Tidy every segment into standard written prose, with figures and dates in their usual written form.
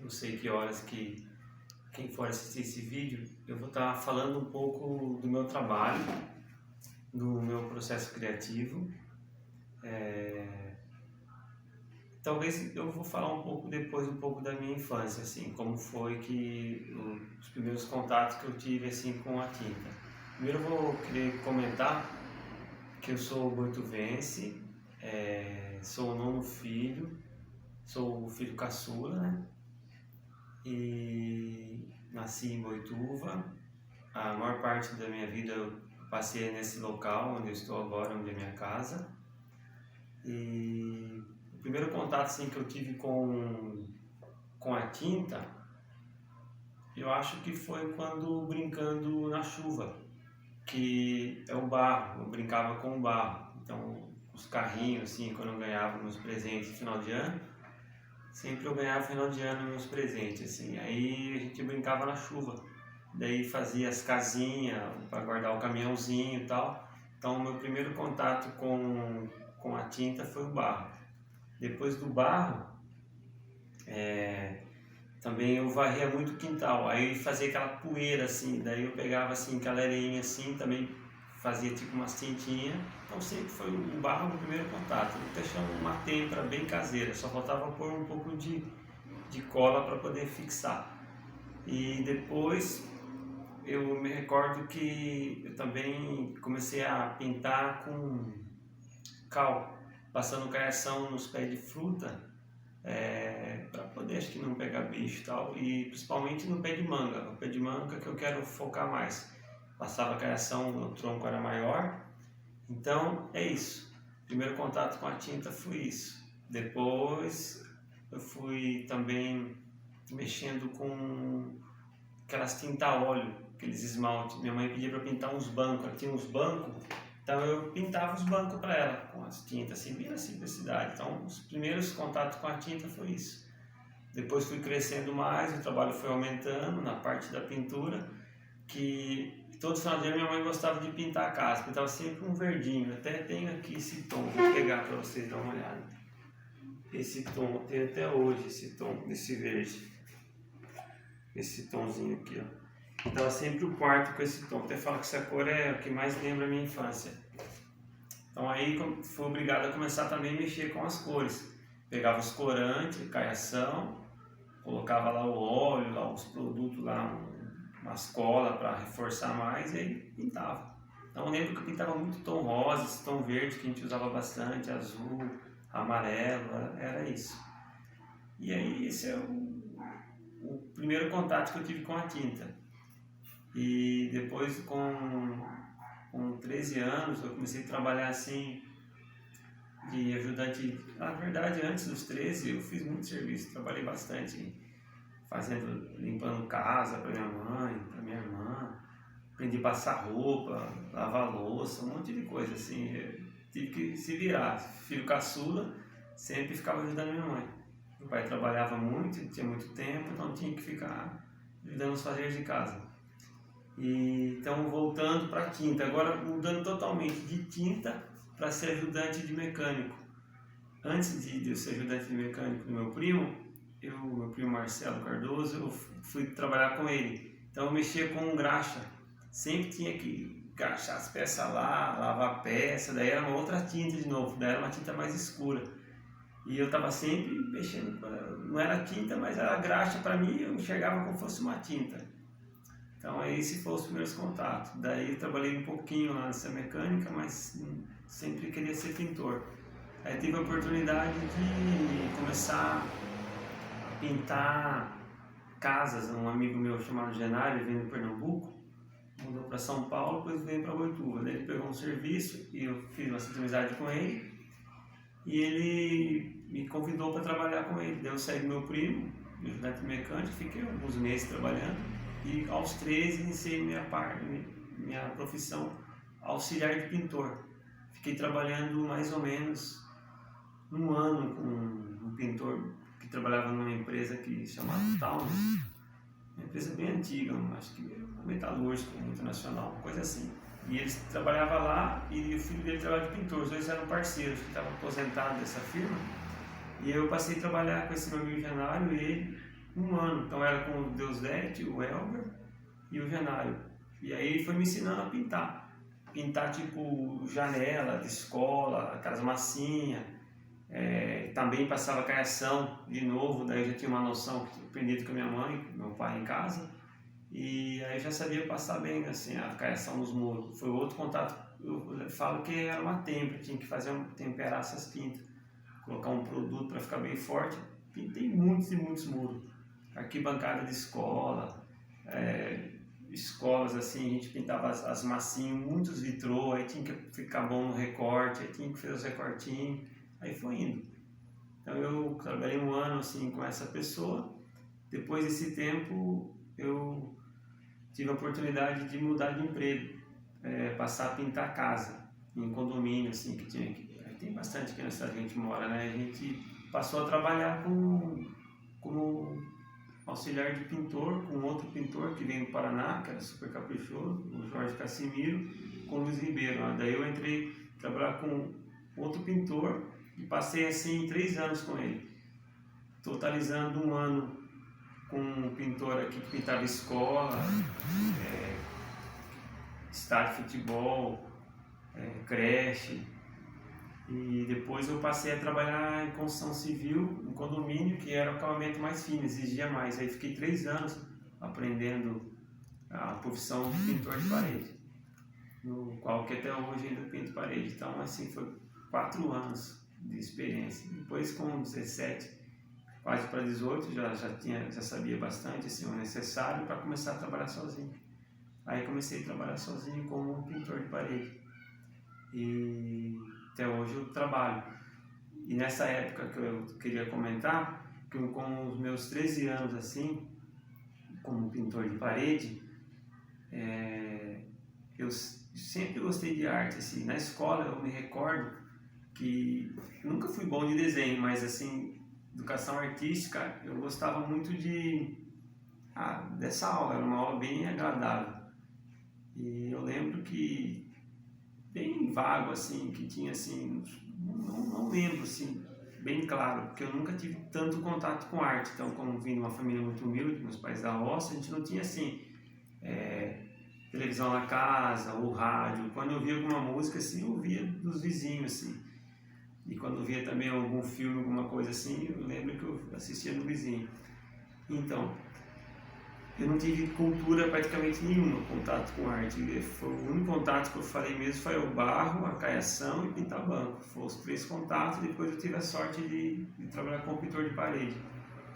não sei que horas que quem for assistir esse vídeo, eu vou estar falando um pouco do meu trabalho, do meu processo criativo. Talvez eu vou falar um pouco depois um pouco da minha infância, assim, como foi que os primeiros contatos que eu tive assim com a tinta. Primeiro eu vou querer comentar que eu sou boituvense, sou o nono filho, sou o filho caçula, né? E nasci em Boituva. A maior parte da minha vida eu passei nesse local onde eu estou agora, onde é minha casa. E o primeiro contato assim, que eu tive com a tinta, eu acho que foi quando brincando na chuva, que é o barro, eu brincava com o barro. Então, os carrinhos, assim, quando eu ganhava meus presentes no final de ano, sempre eu ganhava no final de ano meus presentes, assim. Aí a gente brincava na chuva, daí fazia as casinhas para guardar o caminhãozinho e tal. Então, o meu primeiro contato com a tinta foi o barro. Depois do barro, também eu varria muito o quintal, aí fazia aquela poeira assim, daí eu pegava assim aquela areinha assim, também fazia tipo umas tintinhas. Então sempre foi o barro o primeiro contato. Eu deixava uma têmpera bem caseira, só faltava pôr um pouco de cola para poder fixar. E depois eu me recordo que eu também comecei a pintar com cal, passando caiação nos pés de fruta, para poder, acho que não pegar bicho e tal, e principalmente no pé de manga, o pé de manga que eu quero focar mais. Passava caiação, o tronco era maior, então é isso. Primeiro contato com a tinta foi isso. Depois eu fui também mexendo com aquelas tinta a óleo, aqueles esmaltes. Minha mãe pedia para pintar uns bancos, ela tinha uns bancos. Então eu pintava os bancos para ela com as tintas, assim, bem na simplicidade. Então os primeiros contatos com a tinta foi isso. Depois fui crescendo mais, o trabalho foi aumentando na parte da pintura, que todo final de ano minha mãe gostava de pintar a casa, pintava sempre um verdinho. Até tenho aqui esse tom, vou pegar para vocês darem uma olhada. Esse tom, tem até hoje esse tom, esse verde. Esse tomzinho aqui, ó. Então sempre o quarto com esse tom. Até falo que essa cor é o que mais lembra a minha infância. Então aí fui obrigado a começar também a mexer com as cores. Pegava os corantes, caiação, colocava lá o óleo, lá os produtos lá, umas colas para reforçar mais e aí pintava. Então eu lembro que eu pintava muito tom rosa, esse tom verde que a gente usava bastante, azul, amarelo, era isso. E aí esse é o primeiro contato que eu tive com a tinta. E depois com 13 anos eu comecei a trabalhar assim de ajudante. Na verdade, antes dos 13 eu fiz muito serviço, trabalhei bastante limpando casa para minha mãe, para minha irmã, aprendi a passar roupa, lavar louça, um monte de coisa assim. Eu tive que se virar, filho caçula, sempre ficava ajudando minha mãe. Meu pai trabalhava muito, tinha muito tempo, então tinha que ficar ajudando os fazeres de casa. E então voltando para a tinta, agora mudando totalmente de tinta para ser ajudante de mecânico. Antes de eu ser ajudante de mecânico do meu primo Marcelo Cardoso, eu fui trabalhar com ele. Então eu mexia com graxa, sempre tinha que encaixar as peças lá, lavar a peça, daí era uma outra tinta de novo, daí era uma tinta mais escura. E eu estava sempre mexendo, não era tinta, mas era graxa para mim, eu enxergava como fosse uma tinta. Então esse foi os primeiros contatos. Daí eu trabalhei um pouquinho lá nessa mecânica, mas sempre queria ser pintor. Aí tive a oportunidade de começar a pintar casas. Um amigo meu chamado Genário, ele veio de Pernambuco, mudou para São Paulo, depois veio para Boituva. Daí ele pegou um serviço e eu fiz uma amizade com ele. E ele me convidou para trabalhar com ele. Daí eu saí do meu primo, ajudante mecânico, fiquei alguns meses trabalhando. E aos 13 iniciei minha profissão auxiliar de pintor. Fiquei trabalhando mais ou menos um ano com um pintor que trabalhava numa empresa que chamava Towns, uma empresa bem antiga, acho que metalúrgico, internacional, uma coisa assim. E ele trabalhava lá e o filho dele trabalhava de pintor, os dois eram parceiros, que estavam aposentados dessa firma. E eu passei a trabalhar com esse meu amigo Janário e ele um ano. Então era com o Deusdete, o Elber e o Genário. E aí ele foi me ensinando a pintar. Pintar tipo janela de escola, aquelas massinhas. Também passava caiação de novo, daí eu já tinha uma noção que eu aprendi com a minha mãe, com meu pai em casa. E aí eu já sabia passar bem assim, a caiação nos muros. Foi outro contato. Eu falo que era uma tempra, tinha que temperar essas tintas, colocar um produto para ficar bem forte. Pintei muitos e muitos muros. Arquibancada de escola, escolas assim, a gente pintava as massinhas, muitos vitrô, aí tinha que ficar bom no recorte, aí tinha que fazer os recortinhos, aí foi indo. Então eu trabalhei um ano assim com essa pessoa. Depois desse tempo eu tive a oportunidade de mudar de emprego, passar a pintar casa em condomínio assim que tinha aqui. Tem bastante aqui na cidade que a gente mora, né? A gente passou a trabalhar como auxiliar de pintor com outro pintor que veio do Paraná, que era super caprichoso, o Jorge Cassimiro, com o Luiz Ribeiro. Daí eu entrei trabalhar com outro pintor e passei assim 3 anos com ele, totalizando um ano com um pintor aqui que pintava escola, estádio de futebol, creche. E depois eu passei a trabalhar em construção civil, em condomínio, que era o acabamento mais fino, exigia mais. Aí fiquei 3 anos aprendendo a profissão de pintor de parede, no qual que até hoje ainda pinto parede. Então assim, foi 4 anos de experiência. Depois com 17, quase para 18, já sabia bastante assim, o necessário para começar a trabalhar sozinho. Aí comecei a trabalhar sozinho como pintor de parede. E até hoje eu trabalho. E nessa época que eu queria comentar, que com os meus 13 anos assim, como pintor de parede, eu sempre gostei de arte. Assim. Na escola eu me recordo que nunca fui bom de desenho, mas assim, educação artística, eu gostava muito dessa aula, era uma aula bem agradável. E eu lembro que bem vago assim, que tinha assim, não lembro assim, bem claro, porque eu nunca tive tanto contato com arte. Então, como vim de uma família muito humilde, meus pais da roça, a gente não tinha assim, televisão na casa, ou rádio. Quando eu via alguma música assim, eu ouvia dos vizinhos assim. E quando eu via também algum filme, alguma coisa assim, eu lembro que eu assistia no vizinho. Então, eu não tive cultura praticamente nenhuma, contato com arte. Foi o único contato que eu falei mesmo foi o barro, a caiação e pintar banco. Foram os 3 contatos. Depois eu tive a sorte de trabalhar como pintor de parede.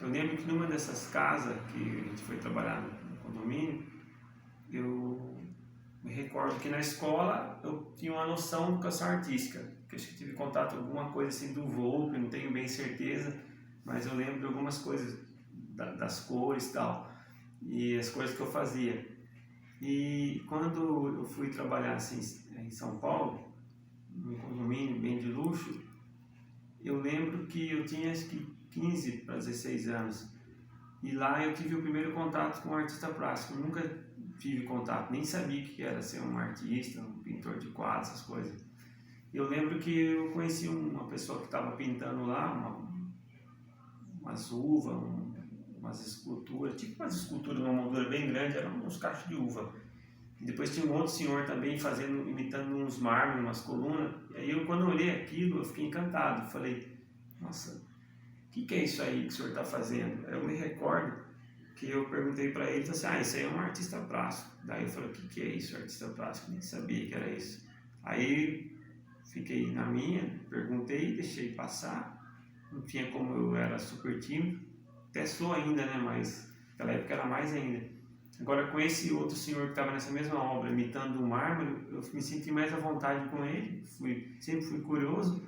Eu lembro que numa dessas casas que a gente foi trabalhar no condomínio, eu me recordo que na escola eu tinha uma noção de educação artística, que eu acho que tive contato com alguma coisa assim do Volpe, não tenho bem certeza, mas eu lembro de algumas coisas das cores e tal, e as coisas que eu fazia. E quando eu fui trabalhar assim em São Paulo, num condomínio bem de luxo, eu lembro que eu tinha acho que 15 para 16 anos, e lá eu tive o primeiro contato com um artista plástico. Eu nunca tive contato, nem sabia que era ser um artista, um pintor de quadros, essas coisas. Eu lembro que eu conheci uma pessoa que estava pintando lá umas uvas, umas esculturas, tipo umas esculturas numa moldura bem grande, eram uns cachos de uva. E depois tinha um outro senhor também imitando uns mármores, umas colunas. E aí quando eu olhei aquilo, eu fiquei encantado. Falei, nossa, o que é isso aí que o senhor está fazendo? Eu me recordo que eu perguntei para ele, assim, isso aí é um artista plástico. Daí eu falei, o que é isso, artista plástico? Nem sabia que era isso. Aí fiquei na minha, perguntei, deixei passar. Não tinha como, eu era super tímido. Até sou ainda, né? Mas naquela época era mais ainda. Agora, com esse outro senhor que estava nessa mesma obra, imitando o mármore, eu me senti mais à vontade com ele. Sempre fui curioso.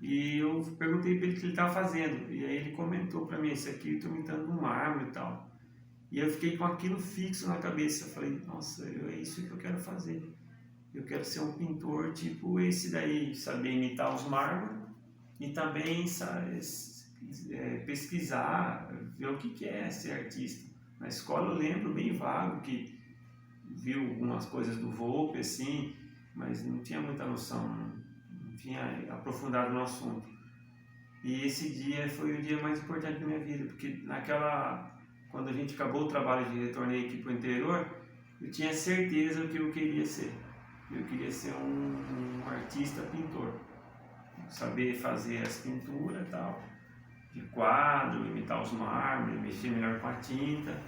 E eu perguntei para ele o que ele estava fazendo. E aí ele comentou para mim, esse aqui eu estou imitando um mármore e tal. E eu fiquei com aquilo fixo na cabeça. Eu falei, nossa, é isso que eu quero fazer. Eu quero ser um pintor tipo esse daí, saber imitar os mármores e também pesquisar, ver o que é ser artista. Na escola eu lembro bem vago que viu algumas coisas do Volpe, assim, mas não tinha muita noção, não tinha aprofundado no assunto. E esse dia foi o dia mais importante da minha vida, porque naquela quando a gente acabou o trabalho e retornei aqui para o interior, eu tinha certeza que eu queria ser. Eu queria ser um artista pintor, saber fazer as pinturas e tal, de quadro, imitar os mármores, mexer melhor com a tinta.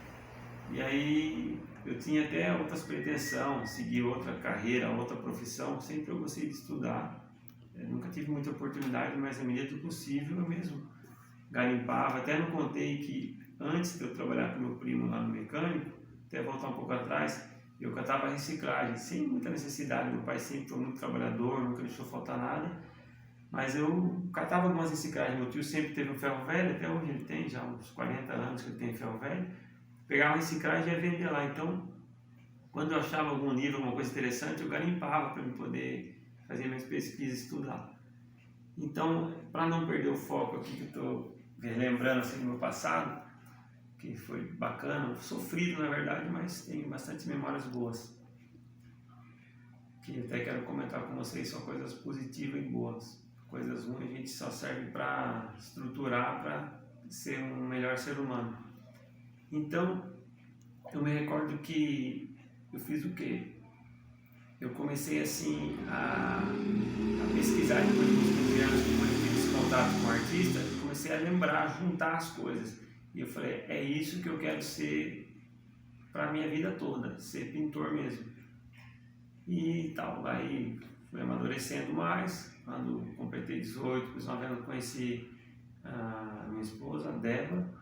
E aí eu tinha até outras pretensões, seguir outra carreira, outra profissão. Sempre eu gostei de estudar. Eu nunca tive muita oportunidade, mas à medida do possível eu mesmo garimpava. Até não contei que antes de eu trabalhar com meu primo lá no mecânico, até voltar um pouco atrás, eu catava reciclagem, sem muita necessidade. Meu pai sempre foi muito trabalhador, nunca deixou faltar nada. Mas eu catava algumas reciclagens. Meu tio sempre teve um ferro velho, até hoje ele tem, já uns 40 anos que ele tem ferro velho. Pegava reciclagem e ia vender lá. Então, quando eu achava algum livro, alguma coisa interessante, eu garimpava para eu poder fazer minhas pesquisas e estudar. Então, para não perder o foco aqui, que eu estou lembrando assim, do meu passado, que foi bacana, sofrido na verdade, mas tem bastante memórias boas. Que até quero comentar com vocês, são coisas positivas e boas. Coisas ruins a gente só serve para estruturar, para ser um melhor ser humano. Então, eu me recordo que eu fiz o quê? Eu comecei assim a pesquisar depois de uns 15 anos, depois de ter esse contato com o artista, eu comecei a lembrar, a juntar as coisas. E eu falei, é isso que eu quero ser para a minha vida toda, ser pintor mesmo. E tal, aí fui amadurecendo mais. Quando completei 18, 19 anos, conheci a minha esposa, a Débora,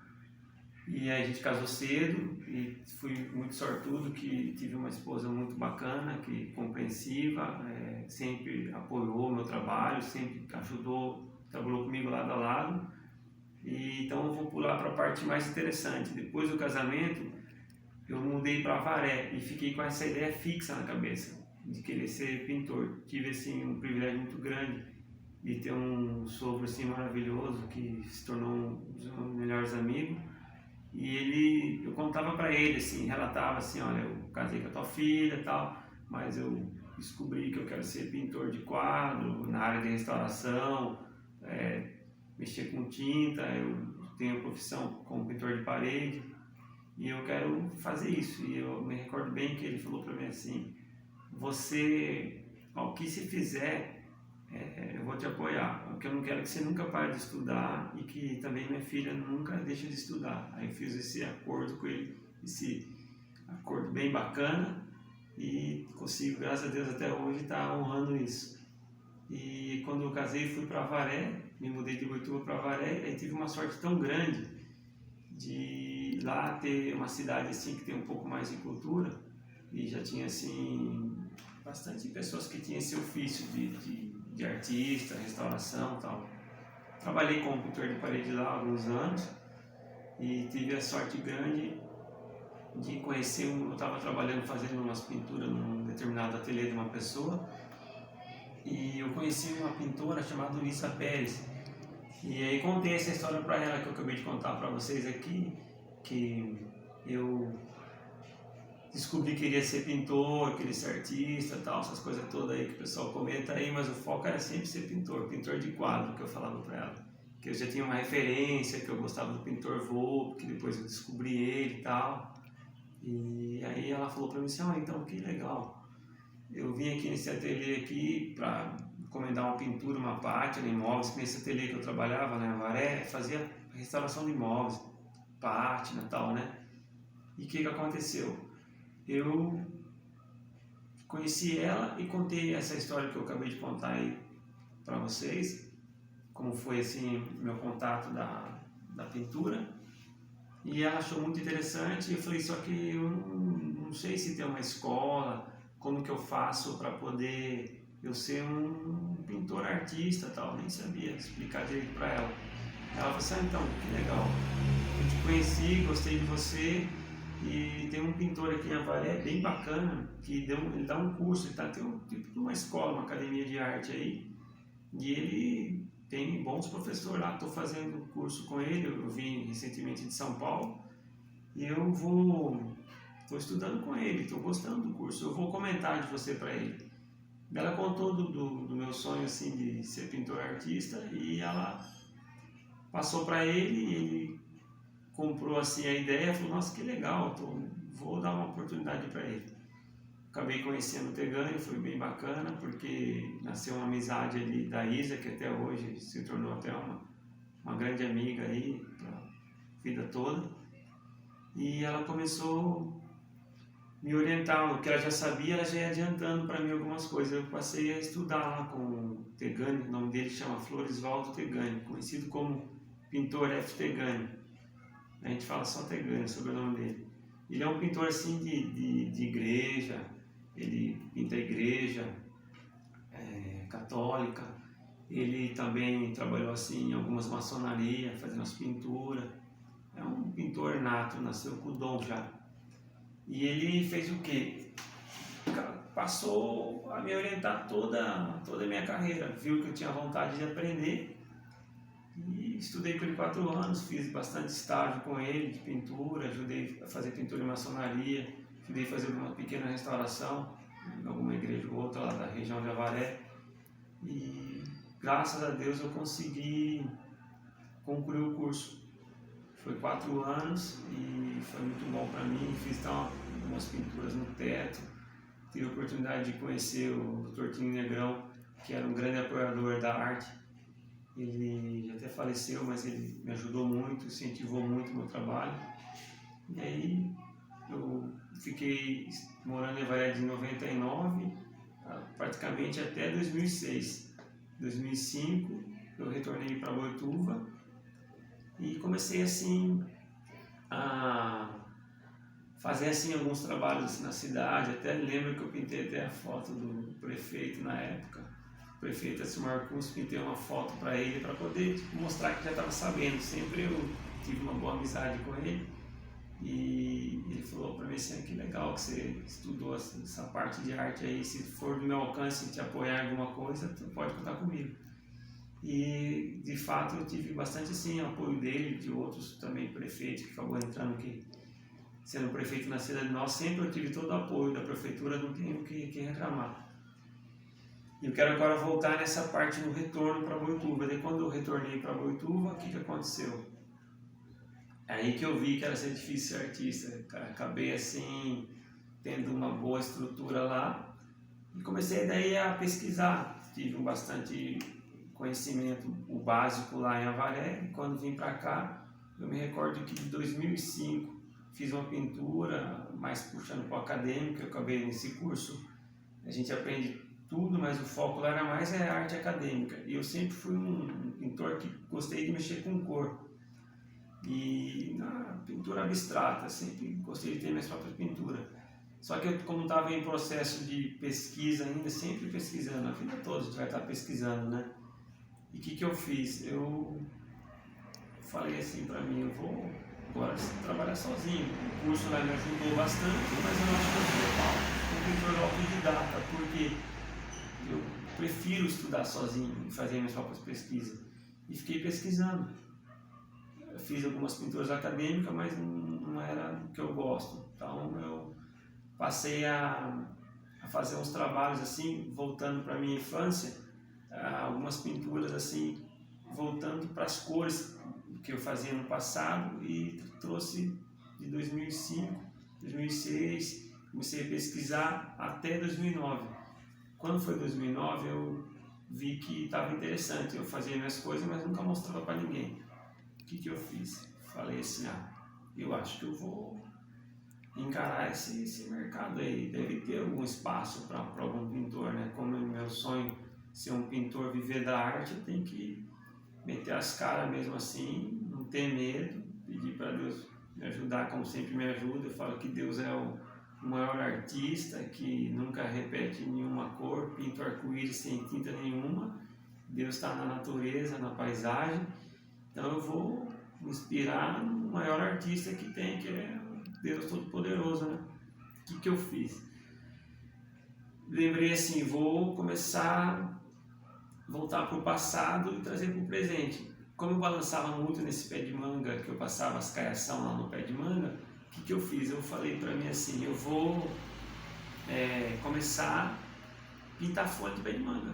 e aí a gente casou cedo e fui muito sortudo que tive uma esposa muito bacana, que compreensiva, sempre apoiou o meu trabalho, sempre ajudou, trabalhou comigo lado a lado. E então eu vou pular para a parte mais interessante. Depois do casamento, eu mudei para Avaré e fiquei com essa ideia fixa na cabeça de querer ser pintor. Tive assim um privilégio muito grande de ter um sogro assim maravilhoso que se tornou um dos meus melhores amigos. E eu contava para ele assim, relatava assim, olha, eu casei com a tua filha e tal, mas eu descobri que eu quero ser pintor de quadro na área de restauração, mexer com tinta, eu tenho profissão como pintor de parede e eu quero fazer isso. E eu me recordo bem que ele falou para mim assim, você, o que se fizer, eu vou te apoiar, porque eu não quero que você nunca pare de estudar e que também minha filha nunca deixe de estudar. Aí eu fiz esse acordo com ele, esse acordo bem bacana e consigo, graças a Deus, até hoje estar honrando isso. E quando eu casei, fui para Avaré, me mudei de Boituva para Avaré, e tive uma sorte tão grande de lá ter uma cidade assim que tem um pouco mais de cultura. E já tinha assim bastante pessoas que tinham esse ofício de artista, restauração e tal. Trabalhei como pintor de parede lá há alguns anos e tive a sorte grande de conhecer eu estava trabalhando fazendo umas pinturas num determinado ateliê de uma pessoa e eu conheci uma pintora chamada Lisa Pérez. E aí contei essa história para ela que eu acabei de contar para vocês aqui, que eu descobri que queria ser pintor, queria ser artista, tal, essas coisas todas aí que o pessoal comenta aí, mas o foco era sempre ser pintor de quadro, que eu falava para ela. Que eu já tinha uma referência, que eu gostava do pintor Volpe, que depois eu descobri ele e tal. E aí ela falou para mim assim, então que legal, eu vim aqui nesse ateliê aqui para encomendar uma pintura, uma pátina, imóveis, que nesse ateliê que eu trabalhava, né, Avaré, fazia restauração de imóveis, pátina e tal, né? E o que aconteceu? Eu conheci ela e contei essa história que eu acabei de contar aí para vocês, como foi assim meu contato da pintura, e ela achou muito interessante. E eu falei, só que eu não sei se tem uma escola, como que eu faço para poder eu ser um pintor artista tal, nem sabia explicar direito para ela. Ela falou assim, então, que legal, eu te conheci, gostei de você. E tem um pintor aqui em Avaré, bem bacana, que ele dá um curso, ele tem um tipo de uma escola, uma academia de arte aí, e ele tem bons professores lá. Estou fazendo curso com ele, eu vim recentemente de São Paulo, e eu estou estudando com ele, estou gostando do curso, eu vou comentar de você para ele. Ela contou do meu sonho assim, de ser pintor artista, e ela passou para ele, e ele comprou assim a ideia, falou, nossa, que legal, vou dar uma oportunidade para ele. Acabei conhecendo o Tegani, foi bem bacana, porque nasceu uma amizade ali da Isa, que até hoje se tornou até uma grande amiga aí, para vida toda. E ela começou a me orientar, o que ela já sabia, ela já ia adiantando para mim algumas coisas. Eu passei a estudar lá com o Tegani, o nome dele chama Floresvaldo Tegani, conhecido como pintor F. Tegani. A gente fala só Tegani, sobre o nome dele. Ele é um pintor assim de igreja, ele pinta a igreja católica, ele também trabalhou assim em algumas maçonarias, fazendo as pinturas. É um pintor nato, nasceu com o dom já. E ele fez o quê? Passou a me orientar toda a minha carreira, viu que eu tinha vontade de aprender. E estudei por 4 anos, fiz bastante estágio com ele de pintura, ajudei a fazer pintura em maçonaria, ajudei a fazer uma pequena restauração em alguma igreja ou outra lá da região de Avaré. E graças a Deus eu consegui concluir o curso. Foi 4 anos e foi muito bom para mim. Fiz algumas pinturas no teto, tive a oportunidade de conhecer o Dr. Tinho Negrão, que era um grande apoiador da arte. Ele já até faleceu, mas ele me ajudou muito, incentivou muito o meu trabalho. E aí eu fiquei morando em Avaré de 99, praticamente até 2006. 2005 eu retornei para Boituva e comecei assim a fazer assim alguns trabalhos assim, na cidade. Até lembro que eu pintei até a foto do prefeito na época. O prefeito Edmar Cunha, pintei uma foto para ele, para poder mostrar que já estava sabendo. Sempre eu tive uma boa amizade com ele. E ele falou para mim assim, que legal que você estudou essa parte de arte aí, se for do meu alcance te apoiar em alguma coisa, tu pode contar comigo. E de fato eu tive bastante assim, apoio dele, de outros também prefeitos que acabou entrando aqui. Sendo prefeito na cidade nossa, sempre eu tive todo o apoio da prefeitura, não tenho o que reclamar. E eu quero agora voltar nessa parte do retorno para Boituva. Daí quando eu retornei para Boituva, o que aconteceu? É aí que eu vi que era ser difícil ser artista. Acabei assim, tendo uma boa estrutura lá e comecei daí a pesquisar. Tive bastante conhecimento, o básico lá em Avaré. E quando vim para cá, eu me recordo que em 2005 fiz uma pintura, mais puxando para o acadêmico. Eu acabei nesse curso, a gente aprende tudo, mas o foco lá era mais a arte acadêmica. E eu sempre fui um pintor que gostei de mexer com cor. E na pintura abstrata, sempre gostei de ter minhas próprias pinturas. Só que eu, como estava em processo de pesquisa ainda, sempre pesquisando, a vida toda a gente vai estar pesquisando, né? E o que eu fiz? Eu falei assim para mim, eu vou agora trabalhar sozinho. O curso lá me ajudou bastante, mas eu não acho que eu sou um pintor autodidata, porque eu prefiro estudar sozinho e fazer minhas próprias pesquisas. E fiquei pesquisando. Eu fiz algumas pinturas acadêmicas, mas não era o que eu gosto. Então eu passei a fazer uns trabalhos assim, voltando para a minha infância, algumas pinturas assim, voltando para as cores que eu fazia no passado e trouxe de 2005, 2006, comecei a pesquisar até 2009. Quando foi 2009 eu vi que estava interessante, eu fazia minhas coisas, mas nunca mostrava para ninguém. O que eu fiz? Falei assim, eu acho que eu vou encarar esse mercado aí, deve ter algum espaço para algum pintor, né? Como é meu sonho ser um pintor, viver da arte, eu tenho que meter as caras mesmo assim, não ter medo, pedir para Deus me ajudar como sempre me ajuda. Eu falo que Deus é o maior artista, que nunca repete nenhuma cor, pinta arco-íris sem tinta nenhuma. Deus está na natureza, na paisagem. Então eu vou me inspirar no maior artista que tem, que é Deus Todo-Poderoso, né? O que eu fiz? Lembrei assim, vou começar a voltar para o passado e trazer para o presente. Como eu balançava muito nesse pé de manga, que eu passava as caiação lá no pé de manga, o que eu fiz? Eu falei para mim assim, eu vou começar a pintar folha de pé de manga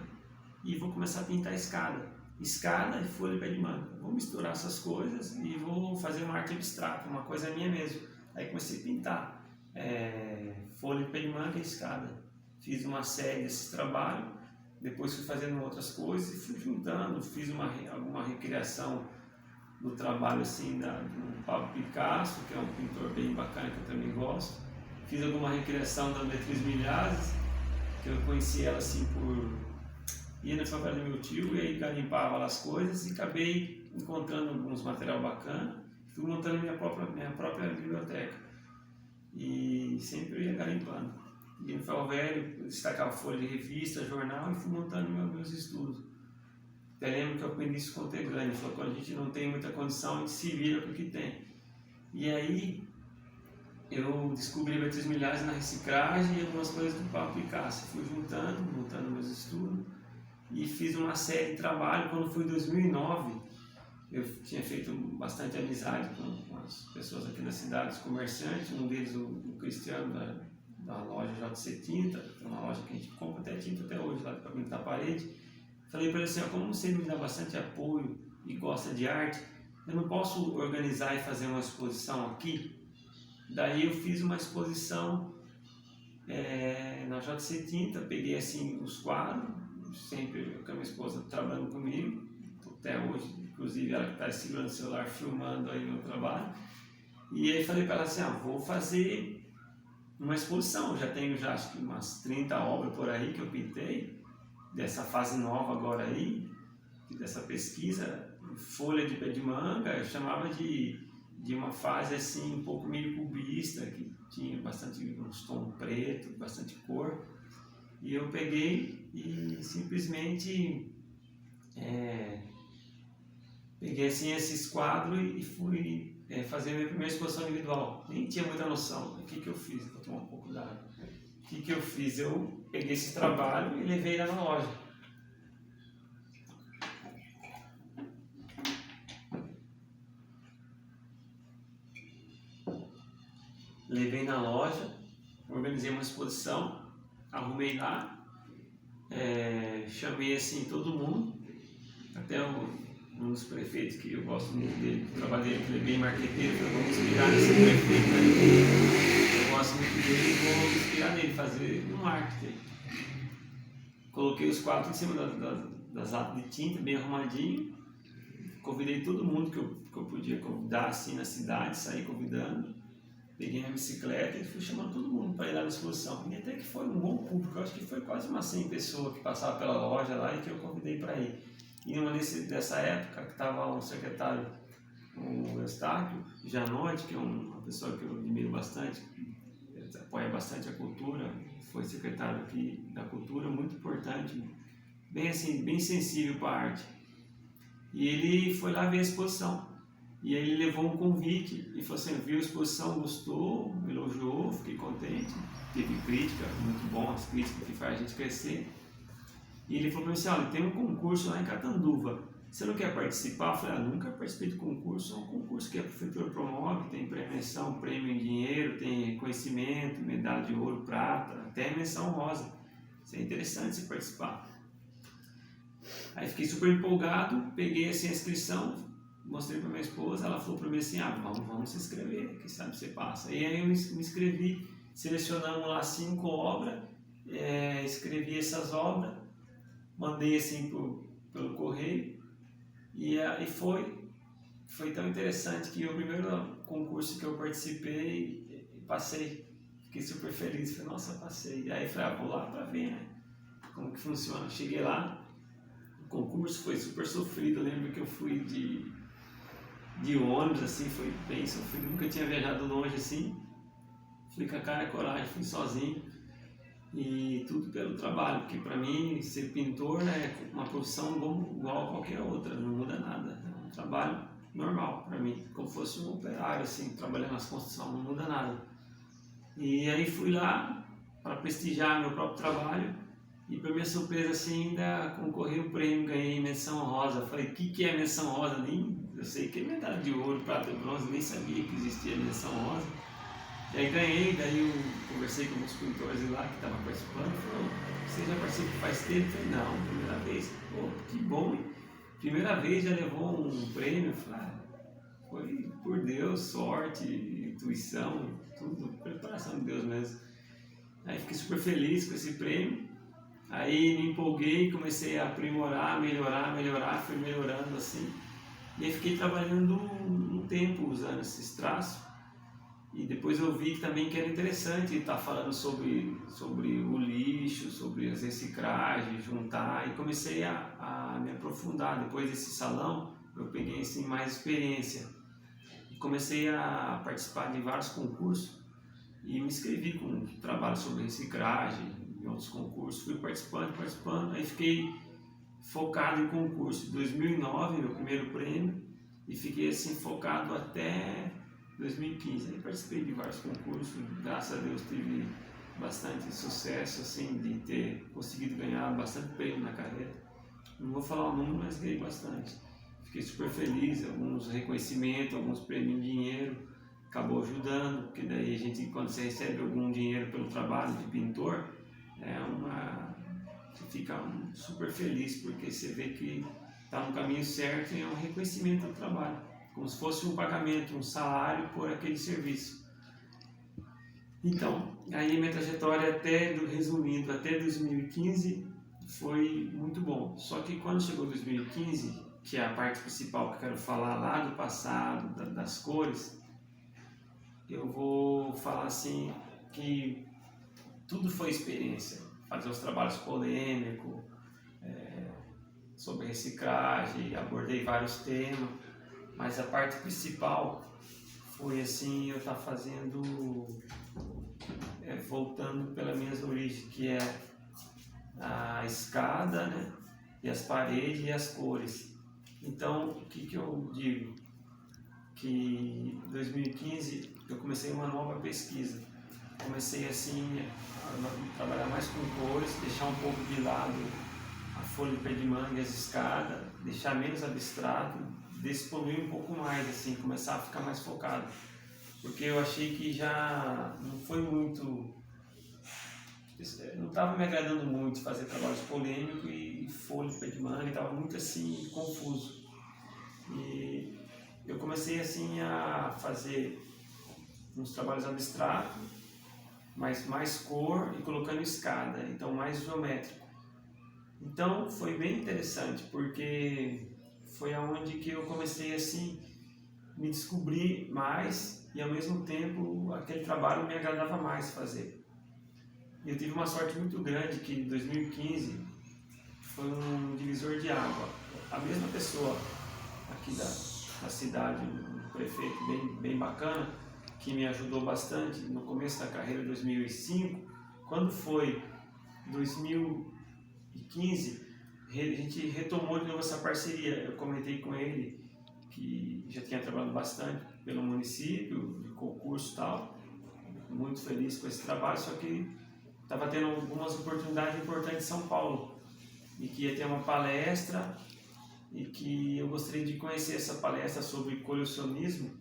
e vou começar a pintar a escada. escada e folha de pé de manga. Vou misturar essas coisas e vou fazer uma arte abstrata, uma coisa minha mesmo. Aí comecei a pintar folha de pé de manga e escada. Fiz uma série desses trabalhos, depois fui fazendo outras coisas e fui juntando, fiz alguma recriação do trabalho assim do Pablo Picasso, que é um pintor bem bacana que eu também gosto. Fiz alguma recriação da Beatriz Milhazes, que eu conheci ela assim ia na favela do meu tio e aí garimpava lá as coisas e acabei encontrando alguns material bacana, fui montando minha própria biblioteca e sempre eu ia garimpando. Ia no ferro velho, destacava folha de revista, jornal e fui montando meus estudos. Até lembro que eu aprendi isso com o Tegrani, falou que quando a gente não tem muita condição, a gente se vira com o que tem. E aí eu descobri Beatriz Milhazes na reciclagem e algumas coisas do Pablo Picasso. Fui montando meus estudos e fiz uma série de trabalho. Quando foi em 2009, eu tinha feito bastante amizade com as pessoas aqui na cidade, os comerciantes, um deles o Cristiano da loja JC Tinta, que é uma loja que a gente compra até tinta até hoje lá para pintar a parede. Falei para ele assim, como você me dá bastante apoio e gosta de arte, eu não posso organizar e fazer uma exposição aqui? Daí eu fiz uma exposição na JC Tinta, peguei assim os quadros, sempre com a minha esposa trabalhando comigo, até hoje, inclusive ela que está segurando o celular filmando aí o meu trabalho. E aí falei para ela assim, vou fazer uma exposição, eu já tenho acho que umas 30 obras por aí que eu pintei, dessa fase nova agora aí, dessa pesquisa, folha de pé de manga, eu chamava de uma fase assim um pouco meio cubista, que tinha bastante uns tons preto, bastante cor, e eu peguei e simplesmente peguei assim esses quadros e fui fazer a minha primeira exposição individual. Nem tinha muita noção. O que eu fiz? Vou tomar um pouco d'água. O que eu fiz? Eu peguei esse trabalho e levei lá na loja. Levei na loja, organizei uma exposição, arrumei lá, chamei assim todo mundo, até um dos prefeitos que eu gosto muito dele, trabalhei, que ele é bem marqueteiro, eu vou me inspirar nesse prefeito aí, eu gosto muito dele e vou me inspirar nele, fazer um marketing. Coloquei os quadros em cima das latas de tinta, bem arrumadinho, convidei todo mundo que eu podia convidar assim na cidade, saí convidando. Peguei minha bicicleta e fui chamando todo mundo para ir lá na exposição. E até que foi um bom público, eu acho que foi quase umas 100 pessoas que passavam pela loja lá e que eu convidei para ir. E numa dessa época, que estava um secretário, o Eustáquio Janotti, que é uma pessoa que eu admiro bastante, que apoia bastante a cultura, foi secretário aqui da cultura, muito importante, bem assim, bem sensível para a arte. E ele foi lá ver a exposição. E aí ele levou um convite e falou assim, viu a exposição, gostou, me elogiou, fiquei contente, teve crítica, muito bom, as críticas que faz a gente crescer. E ele falou para mim assim, olha, tem um concurso lá em Catanduva, você não quer participar? Eu falei, nunca participei de concurso, é um concurso que a prefeitura promove, tem premiação, prêmio em dinheiro, tem reconhecimento, medalha de ouro, prata, até menção rosa. Isso é interessante você participar. Aí fiquei super empolgado, peguei assim a inscrição, mostrei para minha esposa, ela falou para mim assim, vamos se inscrever, quem sabe você passa. E aí eu me inscrevi, selecionamos lá 5 obras, escrevi essas obras, mandei assim pelo correio, e foi tão interessante que o primeiro concurso que eu participei, passei, fiquei super feliz, falei, nossa, passei. E aí falei, vou lá para ver, né, como que funciona. Cheguei lá, o concurso foi super sofrido, eu lembro que eu fui de ônibus, assim, foi bem sofrido, nunca tinha viajado longe assim, fui com a cara e coragem, fui sozinho, e tudo pelo trabalho, porque para mim ser pintor é uma profissão igual a qualquer outra, não muda nada, é um trabalho normal para mim, como fosse um operário, assim, trabalhando nas construções, não muda nada. E aí fui lá para prestigiar meu próprio trabalho, e para minha surpresa assim, ainda concorri o prêmio, ganhei menção rosa. Falei, o que é menção rosa? Eu sei que é medalha de ouro, prata e bronze, nem sabia que existia menção rosa. E aí ganhei, daí eu conversei com alguns pintores lá que estavam participando, falou, você já participa faz tempo? Eu falei, não, primeira vez. Pô, que bom, hein? Primeira vez já levou um prêmio, eu falei, foi por Deus, sorte, intuição, tudo, preparação de Deus mesmo. Aí fiquei super feliz com esse prêmio. Aí me empolguei, comecei a aprimorar, melhorar, fui melhorando assim. E aí fiquei trabalhando um tempo usando esses traços. E depois eu vi também que era interessante estar falando sobre o lixo, sobre as reciclagens, juntar. E comecei a me aprofundar. Depois desse salão, eu peguei assim, mais experiência. E comecei a participar de vários concursos. E me inscrevi com trabalho sobre reciclagem, em outros concursos. Fui participando. Aí fiquei focado em concurso. Em 2009, meu primeiro prêmio. E fiquei assim focado até 2015. Aí participei de vários concursos. Graças a Deus tive bastante sucesso, assim, de ter conseguido ganhar bastante prêmio na carreira. Não vou falar o número, mas ganhei bastante. Fiquei super feliz, alguns reconhecimentos, alguns prêmios em dinheiro. Acabou ajudando, porque daí a gente, quando você recebe algum dinheiro pelo trabalho de pintor, você fica super feliz, porque você vê que está no caminho certo e é um reconhecimento do trabalho, como se fosse um pagamento, um salário por aquele serviço. Então, aí minha trajetória resumindo, até 2015 foi muito bom. Só que quando chegou 2015, que é a parte principal que eu quero falar lá do passado, das cores, eu vou falar assim que tudo foi experiência. Fazer os trabalhos polêmicos, sobre reciclagem, abordei vários temas, mas a parte principal foi assim, eu estar fazendo, voltando pelas minhas origens, que é a escada, né? E as paredes e as cores. Então, o que eu digo? Que em 2015 eu comecei uma nova pesquisa. Comecei assim a trabalhar mais com cores, deixar um pouco de lado a folha de pé de manga e as escadas, deixar menos abstrato, despoluir um pouco mais, assim, começar a ficar mais focado. Porque eu achei que já não foi muito, não estava me agradando muito fazer trabalhos polêmicos e folha de pé de manga, estava muito assim, confuso. E eu comecei assim a fazer uns trabalhos abstratos, mas mais cor e colocando escada, então mais geométrico. Então foi bem interessante, porque foi aonde que eu comecei assim me descobrir mais e ao mesmo tempo aquele trabalho me agradava mais fazer. E eu tive uma sorte muito grande que em 2015 foi um divisor de água. A mesma pessoa aqui da cidade, um prefeito bem bacana, que me ajudou bastante no começo da carreira, 2005, quando foi 2015, a gente retomou de novo essa parceria. Eu comentei com ele que já tinha trabalhado bastante pelo município, de concurso e tal, muito feliz com esse trabalho, só que estava tendo algumas oportunidades importantes em São Paulo, e que ia ter uma palestra, e que eu gostaria de conhecer essa palestra sobre colecionismo,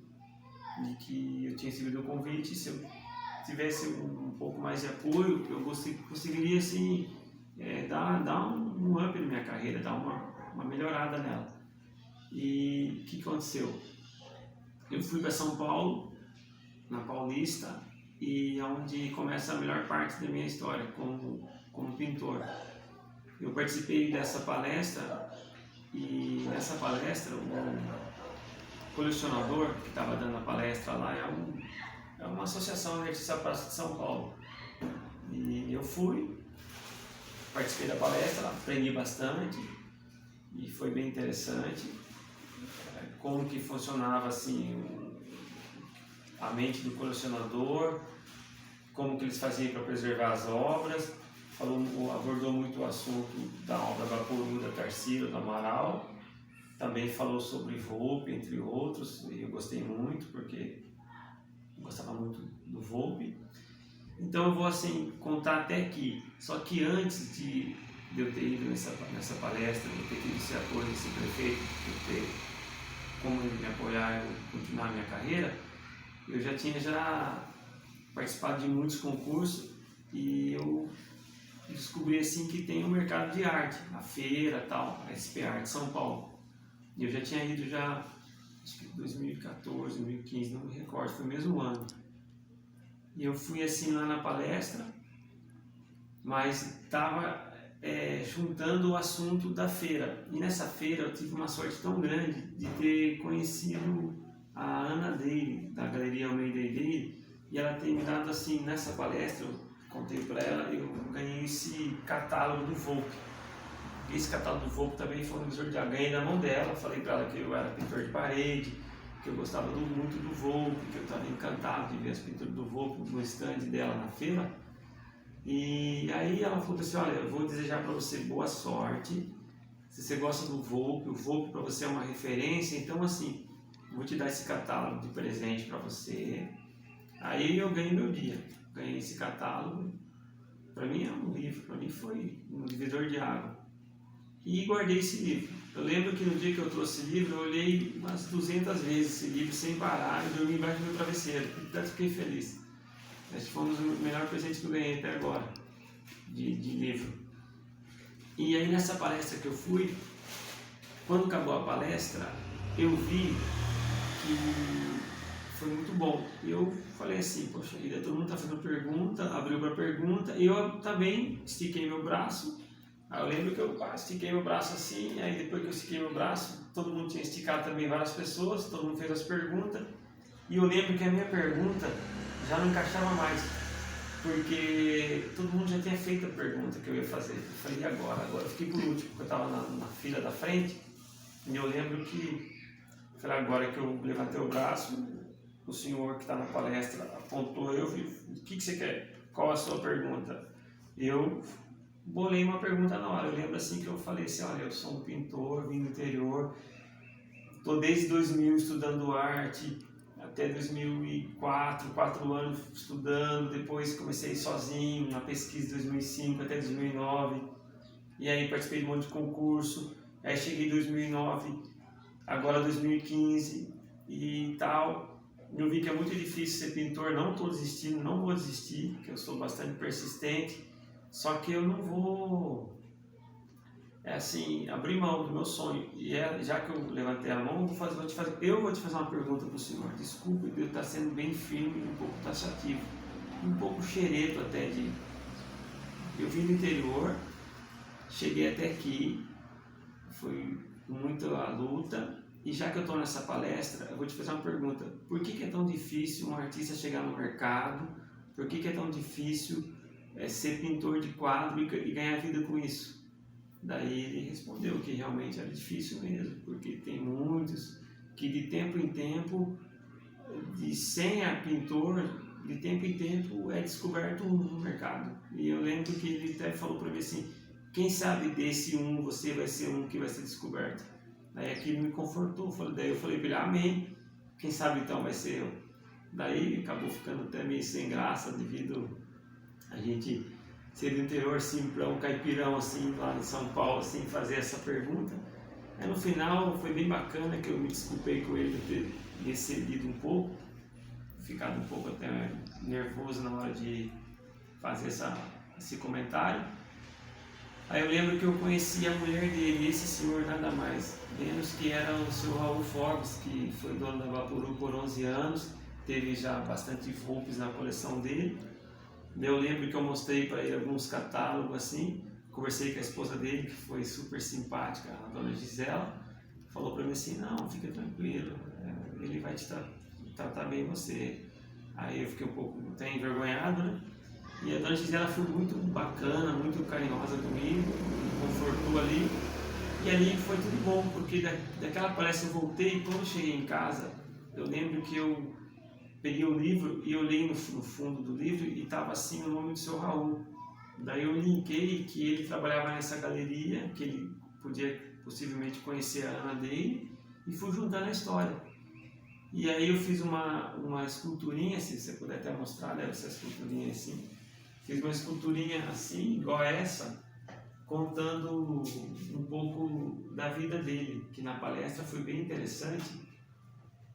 e que eu tinha recebido o convite. Se eu tivesse um pouco mais de apoio, eu conseguiria assim, dar um up na minha carreira, dar uma melhorada nela. E o que aconteceu? Eu fui para São Paulo, na Paulista, e é onde começa a melhor parte da minha história como pintor. Eu participei dessa palestra, e nessa palestra o colecionador que estava dando a palestra lá é uma associação de artistas plásticos de São Paulo. E eu fui, participei da palestra, aprendi bastante e foi bem interessante como que funcionava assim a mente do colecionador, como que eles faziam para preservar as obras. Abordou muito o assunto da obra Vaporu, da Tarsila, do Amaral. Também falou sobre Volpe, entre outros, e eu gostei muito, porque eu gostava muito do Volpe. Então eu vou assim contar até aqui. Só que antes de eu ter ido nessa palestra, de eu ter tido esse apoio desse prefeito, de ter como ele me apoiar e continuar a minha carreira, eu já tinha participado de muitos concursos, e eu descobri assim que tem um mercado de arte, a feira tal, a SP Arte São Paulo. E eu já tinha ido acho que 2014, 2015, não me recordo, foi o mesmo ano. E eu fui assim lá na palestra, mas estava juntando o assunto da feira. E nessa feira eu tive uma sorte tão grande de ter conhecido a Ana Deire, da Galeria Almeida e Deire, e ela tem me dado assim, nessa palestra, eu contei para ela, eu ganhei esse catálogo do Volpe. Esse catálogo do Volpe também foi um divisor de água, ganhei na mão dela, falei para ela que eu era pintor de parede, que eu gostava muito do Volpe, que eu estava encantado de ver as pinturas do Volpe no stand dela na feira. E aí ela falou assim, olha, eu vou desejar para você boa sorte, se você gosta do Volpe, o Volpe para você é uma referência, então assim, vou te dar esse catálogo de presente para você. Aí eu ganhei meu dia, ganhei esse catálogo, para mim é um livro, para mim foi um divisor de água. E guardei esse livro. Eu lembro que no dia que eu trouxe esse livro, eu olhei umas 200 vezes esse livro sem parar e dormi embaixo do meu travesseiro, tanto fiquei feliz. Esse foi um dos melhores presentes que eu ganhei até agora, de livro. E aí nessa palestra que eu fui, quando acabou a palestra, eu vi que foi muito bom. E eu falei assim, poxa vida, todo mundo está fazendo pergunta, abriu para pergunta, e eu também estiquei meu braço. Aí eu lembro que eu estiquei meu braço assim, aí depois que eu estiquei meu braço, todo mundo tinha esticado também, várias pessoas, todo mundo fez as perguntas, e eu lembro que a minha pergunta já não encaixava mais, porque todo mundo já tinha feito a pergunta que eu ia fazer. Eu falei, e agora? Agora eu fiquei por último, porque eu estava na fila da frente, e eu lembro que, eu falei, agora que eu levantei o braço, o senhor que está na palestra apontou, eu vi, o que você quer? Qual a sua pergunta? Eu bolei uma pergunta na hora. Eu lembro assim que eu falei assim, olha, eu sou um pintor, vim do interior, estou desde 2000 estudando arte, até 2004, 4 anos estudando, depois comecei sozinho na pesquisa de 2005 até 2009, e aí participei de um monte de concurso, aí cheguei em 2009, agora 2015 e tal. Eu vi que é muito difícil ser pintor, não estou desistindo, não vou desistir, porque eu sou bastante persistente, só que eu não vou, abrir mão do meu sonho. E já que eu levantei a mão, eu vou te fazer uma pergunta para o senhor. Desculpe, eu estou sendo bem firme, um pouco taxativo, um pouco xereto até de... Eu vim do interior, cheguei até aqui, foi muita a luta, e já que eu estou nessa palestra, eu vou te fazer uma pergunta. Por que é tão difícil um artista chegar no mercado? Por que é tão difícil ser pintor de quadro e ganhar vida com isso? Daí ele respondeu que realmente era difícil mesmo, porque tem muitos que de tempo em tempo, sem a pintor, de tempo em tempo é descoberto no mercado. E eu lembro que ele até falou para mim assim, quem sabe desse você vai ser um que vai ser descoberto. Daí aquilo me confortou, daí eu falei para ele, amém, quem sabe então vai ser eu. Daí acabou ficando até meio sem graça, devido a gente ser do interior, assim, para um caipirão, assim, lá em São Paulo, assim, fazer essa pergunta. Aí no final foi bem bacana, que eu me desculpei com ele de ter excedido um pouco, ficado um pouco até nervoso na hora de fazer esse comentário. Aí eu lembro que eu conheci a mulher dele, esse senhor nada mais, menos que era o seu Raul Forbes, que foi dono da Vaporub por 11 anos, teve já bastante Volpes na coleção dele. Eu lembro que eu mostrei para ele alguns catálogos assim, conversei com a esposa dele, que foi super simpática, a dona Gisela, falou para mim assim, não, fica tranquilo, ele vai te tratar bem você. Aí eu fiquei um pouco até envergonhado, né? E a dona Gisela foi muito bacana, muito carinhosa comigo, me confortou ali. E ali foi tudo bom, porque daquela palestra eu voltei e quando eu cheguei em casa, eu lembro que eu peguei o livro e olhei no fundo do livro e estava assim o nome do seu Raul. Daí eu linkei que ele trabalhava nessa galeria, que ele podia possivelmente conhecer a Ana dele, e fui juntando a história. E aí eu fiz uma esculturinha, se você puder até mostrar, deve ser esculturinha assim. Fiz uma esculturinha assim, igual essa, contando um pouco da vida dele, que na palestra foi bem interessante,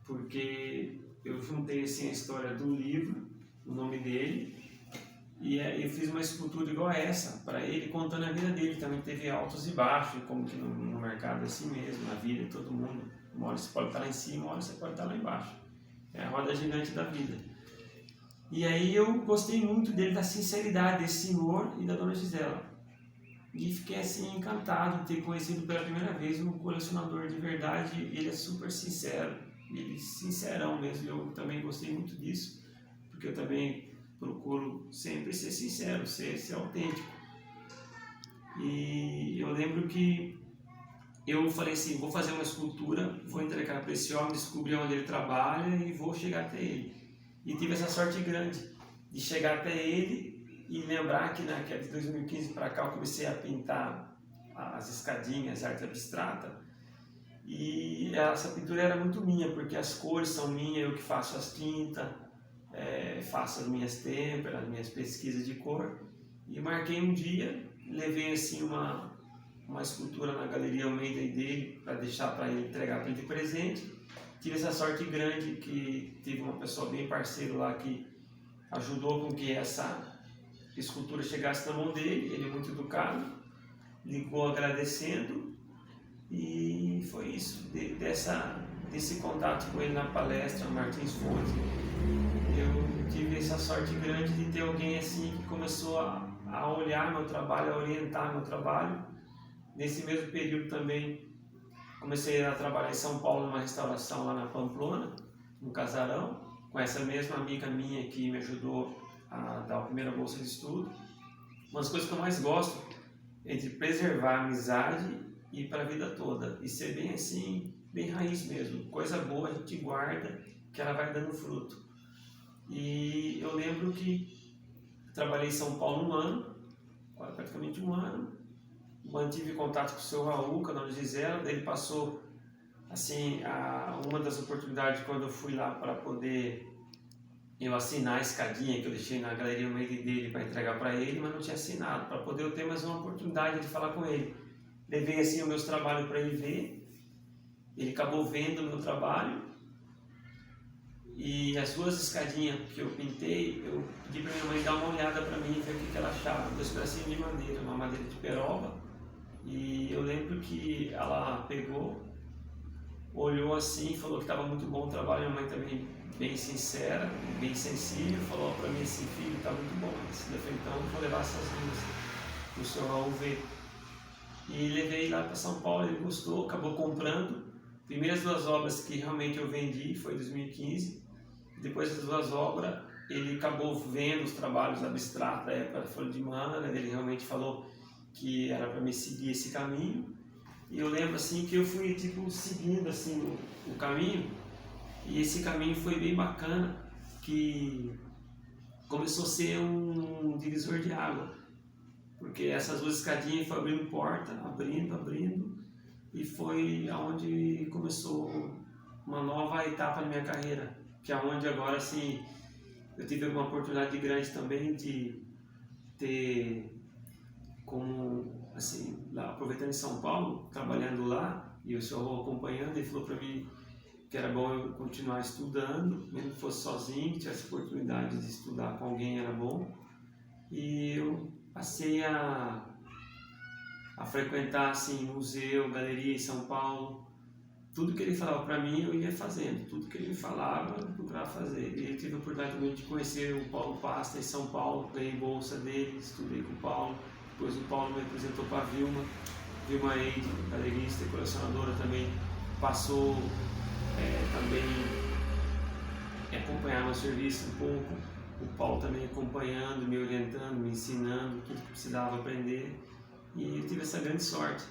porque eu juntei assim a história do livro, o nome dele, e eu fiz uma escultura igual a essa para ele, contando a vida dele. Também teve altos e baixos, como que no mercado é assim mesmo, na vida de todo mundo. Uma hora você pode estar lá em cima, uma hora você pode estar lá embaixo. É a roda gigante da vida. E aí eu gostei muito dele, da sinceridade desse senhor e da dona Gisela. E fiquei assim encantado de ter conhecido pela primeira vez um colecionador de verdade. Ele é super sincero, ele é sincerão mesmo. Eu também gostei muito disso, porque eu também procuro sempre ser sincero, ser autêntico. E eu lembro que eu falei assim, vou fazer uma escultura, vou entregar para esse homem, descobrir onde ele trabalha e vou chegar até ele. E tive essa sorte grande de chegar até ele e lembrar que de 2015 para cá eu comecei a pintar as escadinhas, arte abstrata. E essa pintura era muito minha, porque as cores são minhas, eu que faço as tintas, faço as minhas têmperas, as minhas pesquisas de cor. E marquei um dia, levei assim uma escultura na Galeria Almeida dele, para deixar para ele, entregar para ele de presente. Tive essa sorte grande que tive uma pessoa bem parceira lá que ajudou com que essa escultura chegasse na mão dele. Ele é muito educado, ligou agradecendo, e foi isso, desse contato com ele na palestra Martins Fonte. Eu tive essa sorte grande de ter alguém assim que começou a olhar meu trabalho, a orientar meu trabalho. Nesse mesmo período também comecei a trabalhar em São Paulo numa restauração lá na Pamplona, no Casarão, com essa mesma amiga minha que me ajudou a dar a primeira bolsa de estudo. Uma das coisas que eu mais gosto é de preservar a amizade e ir para a vida toda, e ser bem assim, bem raiz mesmo. Coisa boa a gente guarda, que ela vai dando fruto. E eu lembro que trabalhei em São Paulo um ano, praticamente um ano, mantive contato com o seu Raul, com a dona Gisela. Daí ele passou assim, uma das oportunidades quando eu fui lá para poder eu assinar a escadinha que eu deixei na Galeria Almeida dele para entregar para ele, mas não tinha assinado, para poder eu ter mais uma oportunidade de falar com ele. Levei assim os meus trabalhos para ele ver, ele acabou vendo o meu trabalho, e as duas escadinhas que eu pintei, eu pedi para minha mãe dar uma olhada para mim, ver o que ela achava. Dois pedacinhos de madeira, uma madeira de peroba, e eu lembro que ela pegou, olhou assim, falou que estava muito bom o trabalho. Minha mãe também bem sincera, bem sensível, falou para mim assim, filho, está muito bom esse defeitão, eu vou levar essas linhas para o senhor Raul ver. E levei lá para São Paulo, ele gostou, acabou comprando. Primeiras duas obras que realmente eu vendi foi em 2015. Depois das duas obras, ele acabou vendo os trabalhos abstratos da época da Folha de Mana, né? Ele realmente falou que era para me seguir esse caminho. E eu lembro assim que eu fui tipo seguindo assim o caminho, e esse caminho foi bem bacana, que começou a ser um divisor de água, porque essas duas escadinhas foi abrindo porta, abrindo, e foi aonde começou uma nova etapa na minha carreira, que é onde agora assim eu tive uma oportunidade grande também de ter como assim, lá, aproveitando em São Paulo, trabalhando lá, e o senhor acompanhando, ele falou para mim que era bom eu continuar estudando, mesmo que fosse sozinho, que tivesse oportunidade de estudar com alguém era bom. E eu passei a frequentar assim, museu, galeria em São Paulo. Tudo que ele falava para mim eu ia fazendo, tudo que ele me falava eu procurava fazer. E eu tive a oportunidade também de conhecer o Paulo Pasta em São Paulo, ganhei bolsa dele, estudei com o Paulo. Depois o Paulo me apresentou para a Vilma Eide, galerista e colecionadora também, passou também acompanhar meu serviço um pouco. O Paulo também acompanhando, me orientando, me ensinando tudo que precisava aprender. E eu tive essa grande sorte.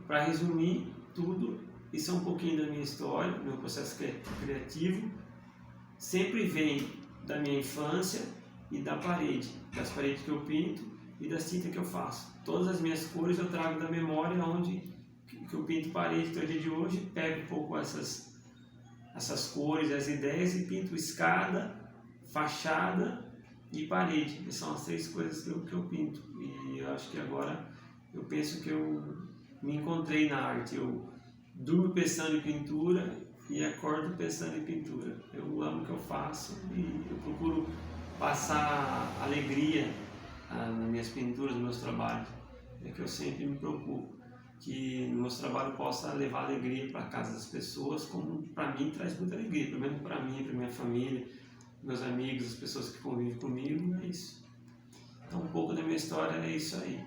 Para resumir tudo, isso é um pouquinho da minha história, do meu processo criativo. Sempre vem da minha infância e da parede, das paredes que eu pinto e das tintas que eu faço. Todas as minhas cores eu trago da memória, onde que eu pinto parede até o dia de hoje, pego um pouco essas cores, as ideias, e pinto escada, fachada e parede. Essas são as três coisas que eu pinto. E eu acho que agora eu penso que eu me encontrei na arte. Eu durmo pensando em pintura e acordo pensando em pintura. Eu amo o que eu faço e eu procuro passar alegria nas minhas pinturas, nos meus trabalhos. É que eu sempre me preocupo que no meu trabalho possa levar alegria para a casa das pessoas, como para mim traz muita alegria, pelo menos para mim, para minha família, meus amigos, as pessoas que convivem comigo, é isso. Então um pouco da minha história é isso aí.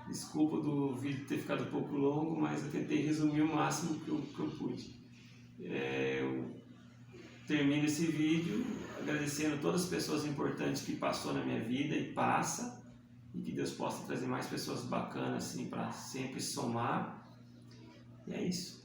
Desculpa do vídeo ter ficado um pouco longo, mas eu tentei resumir o máximo que eu pude. Eu termino esse vídeo agradecendo todas as pessoas importantes que passou na minha vida e passa, e que Deus possa trazer mais pessoas bacanas assim para sempre somar. E é isso.